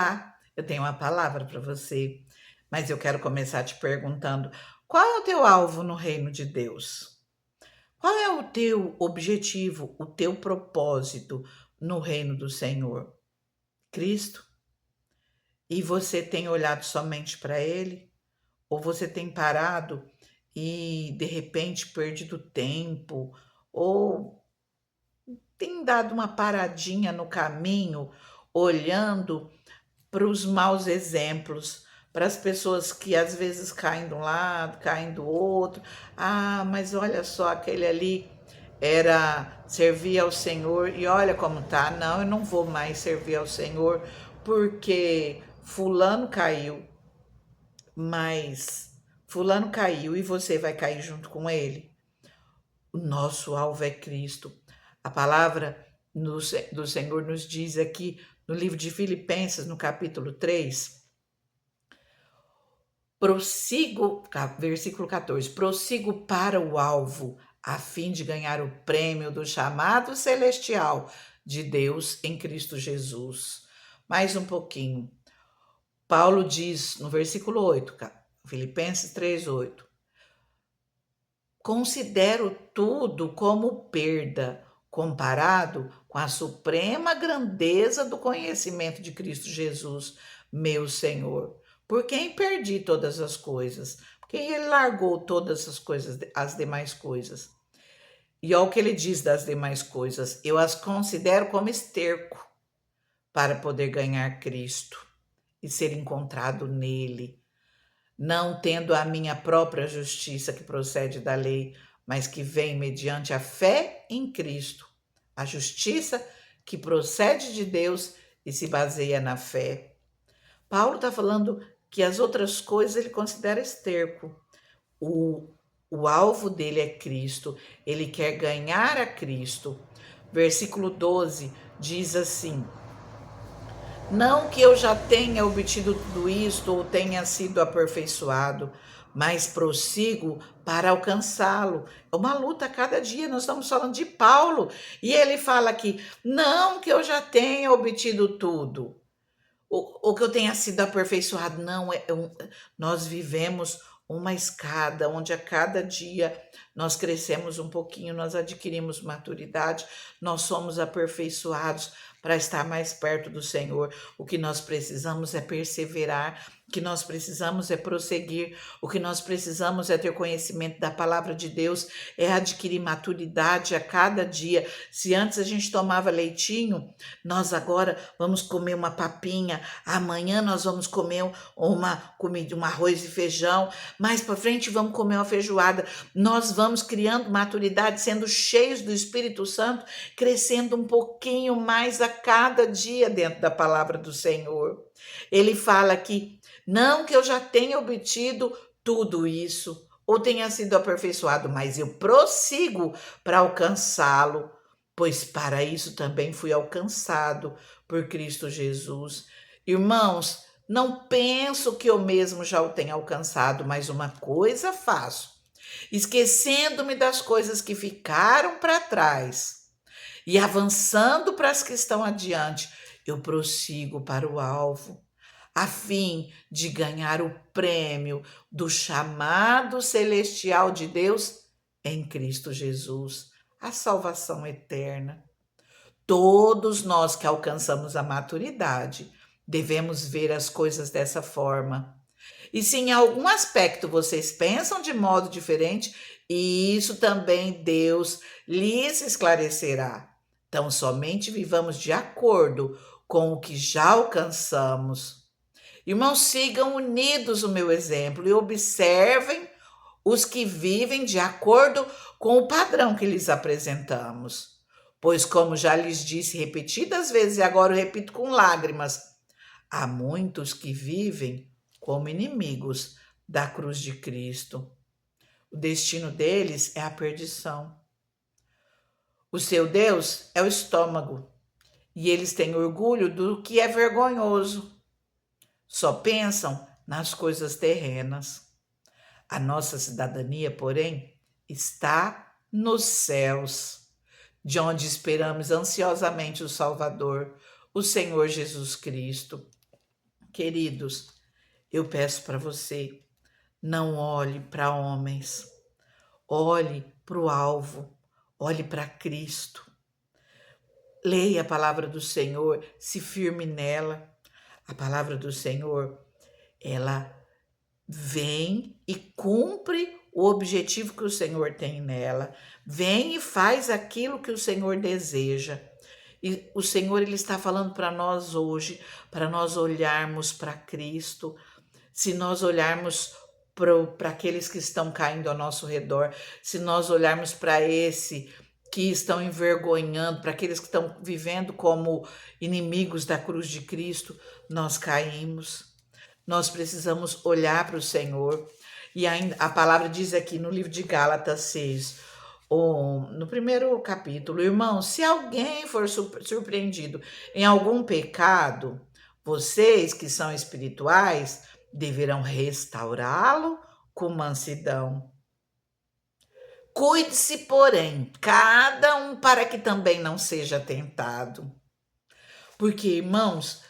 Olá, eu tenho uma palavra para você, mas eu quero começar te perguntando: qual é o teu alvo no reino de Deus? Qual é o teu objetivo, o teu propósito no reino do Senhor? Cristo? E você tem olhado somente para Ele? Ou você tem parado e de repente perdido tempo? Ou tem dado uma paradinha no caminho, olhando para os maus exemplos, para as pessoas que às vezes caem de um lado, caem do outro. Ah, mas olha só, aquele ali era servir ao Senhor e olha como tá. Não, eu não vou mais servir ao Senhor porque fulano caiu, mas fulano caiu e você vai cair junto com ele. O nosso alvo é Cristo. A palavra do Senhor nos diz aqui no livro de Filipenses, no capítulo 3, prossigo, versículo 14, prossigo para o alvo, a fim de ganhar o prêmio do chamado celestial de Deus em Cristo Jesus. Mais um pouquinho. Paulo diz no versículo 8, Filipenses 3:8, considero tudo como perda, comparado com a suprema grandeza do conhecimento de Cristo Jesus, meu Senhor. Por quem perdi todas as coisas? Porque ele largou todas as coisas, as demais coisas. E olha o que ele diz das demais coisas: eu as considero como esterco para poder ganhar Cristo e ser encontrado nele, não tendo a minha própria justiça que procede da lei, mas que vem mediante a fé em Cristo, a justiça que procede de Deus e se baseia na fé. Paulo está falando que as outras coisas ele considera esterco. O, o alvo dele é Cristo, ele quer ganhar a Cristo. Versículo 12 diz assim: não que eu já tenha obtido tudo isto ou tenha sido aperfeiçoado, mas prossigo para alcançá-lo. É uma luta a cada dia. Nós estamos falando de Paulo e ele fala aqui: não que eu já tenha obtido tudo, ou que eu tenha sido aperfeiçoado. Não, nós vivemos uma escada onde a cada dia nós crescemos um pouquinho, nós adquirimos maturidade, nós somos aperfeiçoados para estar mais perto do Senhor. O que nós precisamos é perseverar, o que nós precisamos é prosseguir, o que nós precisamos é ter conhecimento da palavra de Deus, é adquirir maturidade a cada dia. Se antes a gente tomava leitinho, nós agora vamos comer uma papinha, amanhã nós vamos comer uma comida, um arroz e feijão, mais para frente vamos comer uma feijoada. Nós vamos criando maturidade, sendo cheios do Espírito Santo, crescendo um pouquinho mais a cada dia dentro da palavra do Senhor. Ele fala aqui: não que eu já tenha obtido tudo isso, ou tenha sido aperfeiçoado, mas eu prossigo para alcançá-lo, pois para isso também fui alcançado por Cristo Jesus. Irmãos, não penso que eu mesmo já o tenha alcançado, mas uma coisa faço, esquecendo-me das coisas que ficaram para trás e avançando para as que estão adiante, eu prossigo para o alvo, a fim de ganhar o prêmio do chamado celestial de Deus em Cristo Jesus, a salvação eterna. Todos nós que alcançamos a maturidade devemos ver as coisas dessa forma. E se em algum aspecto vocês pensam de modo diferente, isso também Deus lhes esclarecerá. Então, somente vivamos de acordo com o que já alcançamos. Irmãos, sigam unidos o meu exemplo e observem os que vivem de acordo com o padrão que lhes apresentamos. Pois, como já lhes disse repetidas vezes, e agora eu repito com lágrimas, há muitos que vivem como inimigos da cruz de Cristo. O destino deles é a perdição. O seu Deus é o estômago, e eles têm orgulho do que é vergonhoso. Só pensam nas coisas terrenas. A nossa cidadania, porém, está nos céus, de onde esperamos ansiosamente o Salvador, o Senhor Jesus Cristo. queridos, eu peço para você, não olhe para homens, olhe para o alvo, olhe para Cristo. Leia a palavra do Senhor, se firme nela. A palavra do Senhor, ela vem e cumpre o objetivo que o Senhor tem nela. Vem e faz aquilo que o Senhor deseja. E o Senhor, ele está falando para nós hoje, para nós olharmos para Cristo. Se nós olharmos para aqueles que estão caindo ao nosso redor, se nós olharmos para esse que estão envergonhando, para aqueles que estão vivendo como inimigos da cruz de Cristo, nós caímos. Nós precisamos olhar para o Senhor. E a palavra diz aqui no livro de Gálatas 6, no primeiro capítulo: irmãos, se alguém for surpreendido em algum pecado, vocês que são espirituais deverão restaurá-lo com mansidão. Cuide-se, porém, cada um para que também não seja tentado. Porque, irmãos,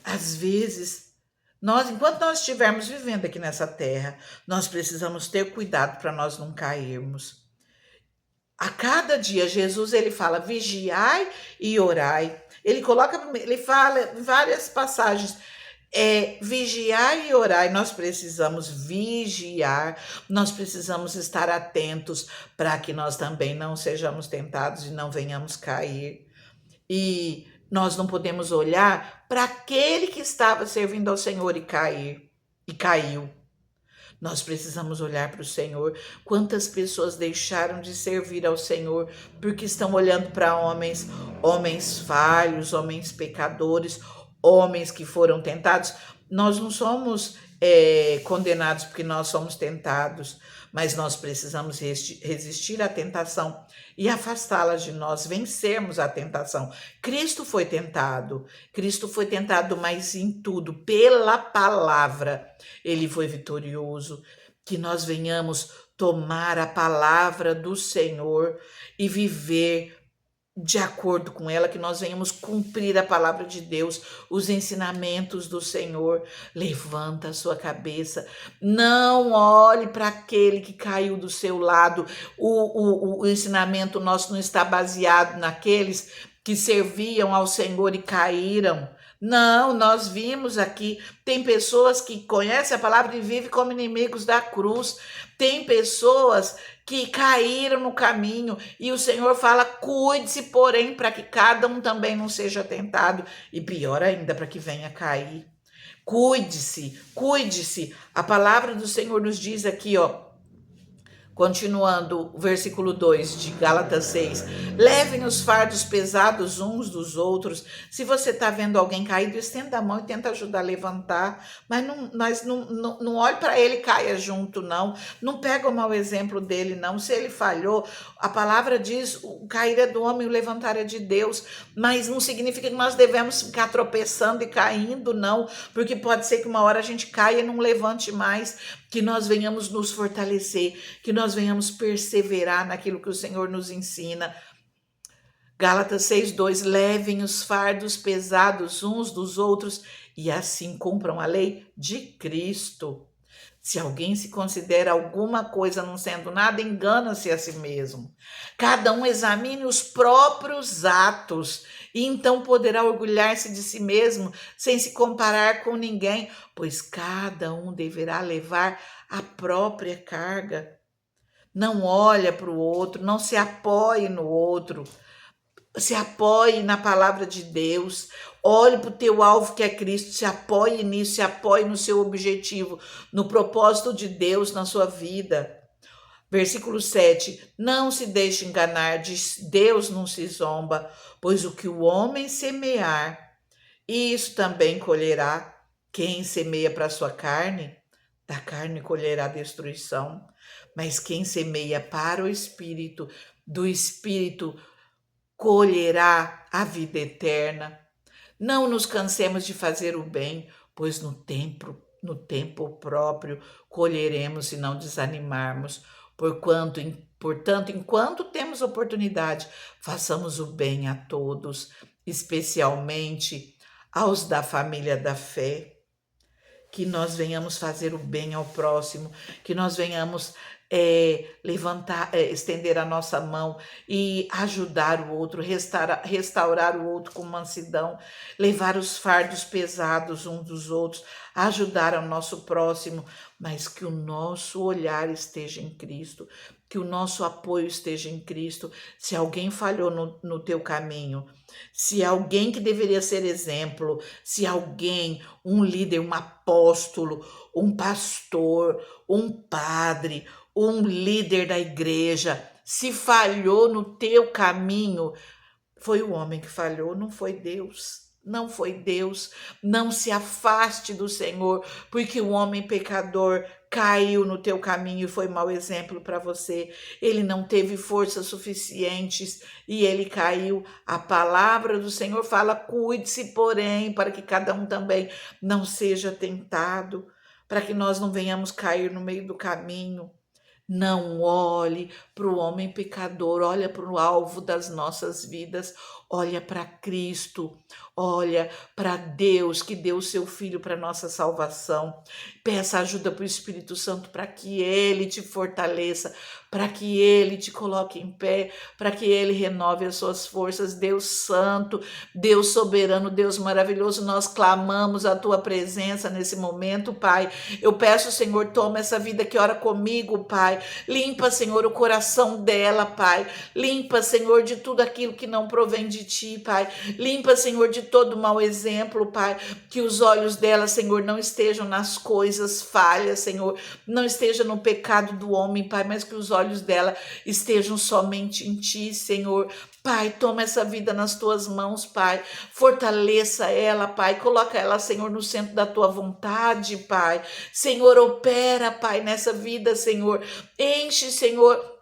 às vezes, enquanto nós estivermos vivendo aqui nessa terra, nós precisamos ter cuidado para nós não cairmos. A cada dia, Jesus, ele fala, vigiai e orai. Ele fala em várias passagens, vigiar e orar, e nós precisamos vigiar, nós precisamos estar atentos para que nós também não sejamos tentados e não venhamos cair. E nós não podemos olhar para aquele que estava servindo ao Senhor e caiu. Nós precisamos olhar para o Senhor. Quantas pessoas deixaram de servir ao Senhor porque estão olhando para homens falhos, homens pecadores, homens que foram tentados. Nós não somos condenados porque nós somos tentados, mas nós precisamos resistir à tentação e afastá-la de nós, vencermos a tentação. Cristo foi tentado, mas em tudo, pela palavra, ele foi vitorioso. Que nós venhamos tomar a palavra do Senhor e viver de acordo com ela, que nós venhamos cumprir a palavra de Deus, os ensinamentos do Senhor. Levanta a sua cabeça, não olhe para aquele que caiu do seu lado. O ensinamento nosso não está baseado naqueles que serviam ao Senhor e caíram. Não, nós vimos aqui, tem pessoas que conhecem a palavra e vivem como inimigos da cruz, tem pessoas que caíram no caminho e o Senhor fala, cuide-se, porém, para que cada um também não seja tentado e pior ainda, para que venha cair. Cuide-se, cuide-se. A palavra do Senhor nos diz aqui, continuando o versículo 2 de Gálatas 6, levem os fardos pesados uns dos outros. Se você está vendo alguém caído, estenda a mão e tenta ajudar a levantar, mas não olhe para ele e caia junto, não pega o mau exemplo dele, não. Se ele falhou, a palavra diz, o cair é do homem, o levantar é de Deus, mas não significa que nós devemos ficar tropeçando e caindo, não, porque pode ser que uma hora a gente caia e não levante mais. Que nós venhamos nos fortalecer, que nós venhamos perseverar naquilo que o Senhor nos ensina. Gálatas 6:2, levem os fardos pesados uns dos outros e assim cumpram a lei de Cristo. Se alguém se considera alguma coisa não sendo nada, engana-se a si mesmo. Cada um examine os próprios atos e então poderá orgulhar-se de si mesmo sem se comparar com ninguém, pois cada um deverá levar a própria carga. Não olha para o outro, não se apoie no outro. Se apoie na palavra de Deus, olhe para o teu alvo que é Cristo, se apoie nisso, se apoie no seu objetivo, no propósito de Deus na sua vida. Versículo 7, não se deixe enganar, Deus não se zomba, pois o que o homem semear, isso também colherá. Quem semeia para a sua carne, da carne colherá destruição, mas quem semeia para o Espírito, do Espírito colherá a vida eterna. Não nos cansemos de fazer o bem, pois no tempo próprio colheremos se não desanimarmos. Portanto, enquanto temos oportunidade, façamos o bem a todos, especialmente aos da família da fé. que nós venhamos fazer o bem ao próximo, que nós venhamos levantar, estender a nossa mão e ajudar o outro, restaurar o outro com mansidão, levar os fardos pesados uns dos outros, ajudar ao nosso próximo, mas que o nosso olhar esteja em Cristo, que o nosso apoio esteja em Cristo. Se alguém falhou no teu caminho, se alguém que deveria ser exemplo, se alguém, um líder, um apóstolo, um pastor, um padre, um líder da igreja, se falhou no teu caminho, foi o homem que falhou, não foi Deus. Não foi Deus. Não se afaste do Senhor, porque o homem pecador caiu no teu caminho e foi mau exemplo para você. Ele não teve forças suficientes e ele caiu. A palavra do Senhor fala: cuide-se, porém, para que cada um também não seja tentado, para que nós não venhamos cair no meio do caminho. Não olhe para o homem pecador, olha para o alvo das nossas vidas, olha para Cristo, olha para Deus que deu o seu Filho para nossa salvação. Peça ajuda para o Espírito Santo para que Ele te fortaleça, para que Ele te coloque em pé, para que Ele renove as suas forças. Deus Santo, Deus soberano, Deus maravilhoso, nós clamamos a Tua presença nesse momento, Pai. Eu peço, Senhor, toma essa vida que ora comigo, Pai. Limpa, Senhor, o coração dela, Pai. Limpa, Senhor, de tudo aquilo que não provém de Ti, Pai. Limpa, Senhor, de todo mau exemplo, Pai. Que os olhos dela, Senhor, não estejam nas coisas falhas, Senhor. Não esteja no pecado do homem, Pai, mas que os olhos dela estejam somente em Ti, Senhor. Pai, toma essa vida nas Tuas mãos, Pai. Fortaleça ela, Pai. Coloca ela, Senhor, no centro da Tua vontade, Pai. Senhor, opera, Pai, nessa vida, Senhor. Enche, Senhor,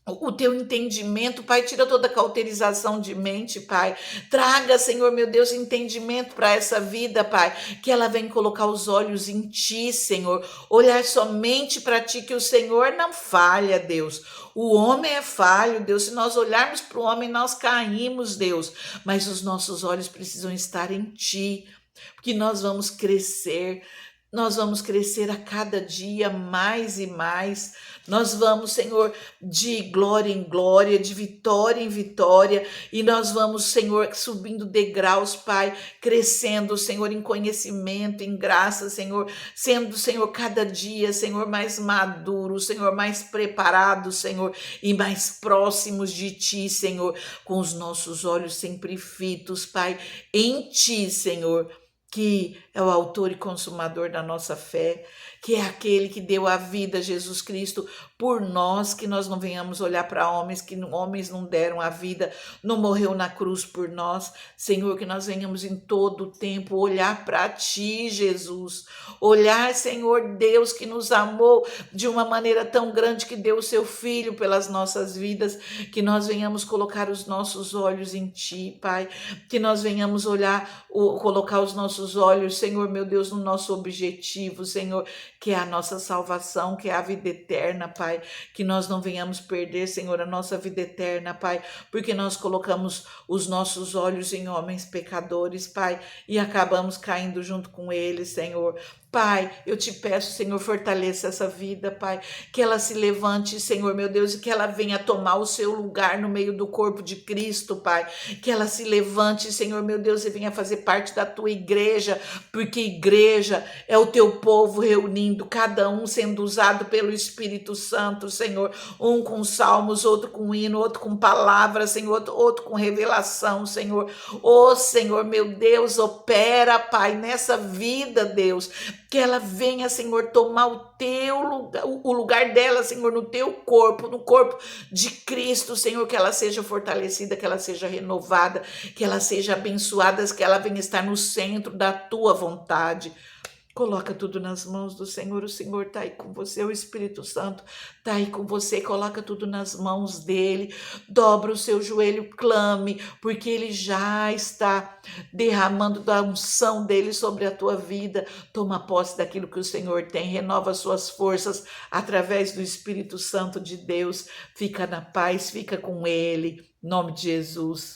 o teu entendimento, Pai, tira toda cauterização de mente, Pai. Traga, Senhor, meu Deus, entendimento para essa vida, Pai. Que ela venha colocar os olhos em Ti, Senhor. Olhar somente para Ti, que o Senhor não falha, Deus. O homem é falho, Deus. Se nós olharmos para o homem, nós caímos, Deus. Mas os nossos olhos precisam estar em Ti, porque nós vamos crescer. Nós vamos crescer a cada dia mais e mais. Nós vamos, Senhor, de glória em glória, de vitória em vitória. E nós vamos, Senhor, subindo degraus, Pai, crescendo, Senhor, em conhecimento, em graça, Senhor. Sendo, Senhor, cada dia, Senhor, mais maduro, Senhor, mais preparado, Senhor, e mais próximos de Ti, Senhor. Com os nossos olhos sempre fitos, Pai, em Ti, Senhor, que é o autor e consumador da nossa fé, que é aquele que deu a vida, Jesus Cristo, por nós, que nós não venhamos olhar para homens, que homens não deram a vida, não morreu na cruz por nós. Senhor, que nós venhamos em todo o tempo olhar para Ti, Jesus. Olhar, Senhor Deus, que nos amou de uma maneira tão grande, que deu o Seu Filho pelas nossas vidas, que nós venhamos colocar os nossos olhos em Ti, Pai, que nós venhamos olhar, colocar os nossos olhos, Senhor, meu Deus, no nosso objetivo, Senhor, que é a nossa salvação, que é a vida eterna, Pai, que nós não venhamos perder, Senhor, a nossa vida eterna, Pai, porque nós colocamos os nossos olhos em homens pecadores, Pai, e acabamos caindo junto com eles, Senhor. Pai, eu te peço, Senhor, fortaleça essa vida, Pai, que ela se levante, Senhor, meu Deus, e que ela venha tomar o seu lugar no meio do corpo de Cristo, Pai, que ela se levante, Senhor, meu Deus, e venha fazer parte da Tua igreja, porque igreja é o Teu povo reunindo, cada um sendo usado pelo Espírito Santo, Senhor, um com salmos, outro com hino, outro com palavras, Senhor, outro com revelação, Senhor. Ô, Senhor, meu Deus, opera, Pai, nessa vida, Deus, que ela venha, Senhor, tomar o Teu lugar, o lugar dela, Senhor, no Teu corpo, no corpo de Cristo, Senhor, que ela seja fortalecida, que ela seja renovada, que ela seja abençoada, que ela venha estar no centro da Tua vontade. Coloca tudo nas mãos do Senhor, o Senhor está aí com você, o Espírito Santo está aí com você, coloca tudo nas mãos dele, dobra o seu joelho, clame, porque ele já está derramando da unção dele sobre a tua vida. Toma posse daquilo que o Senhor tem, renova suas forças através do Espírito Santo de Deus, fica na paz, fica com ele, em nome de Jesus.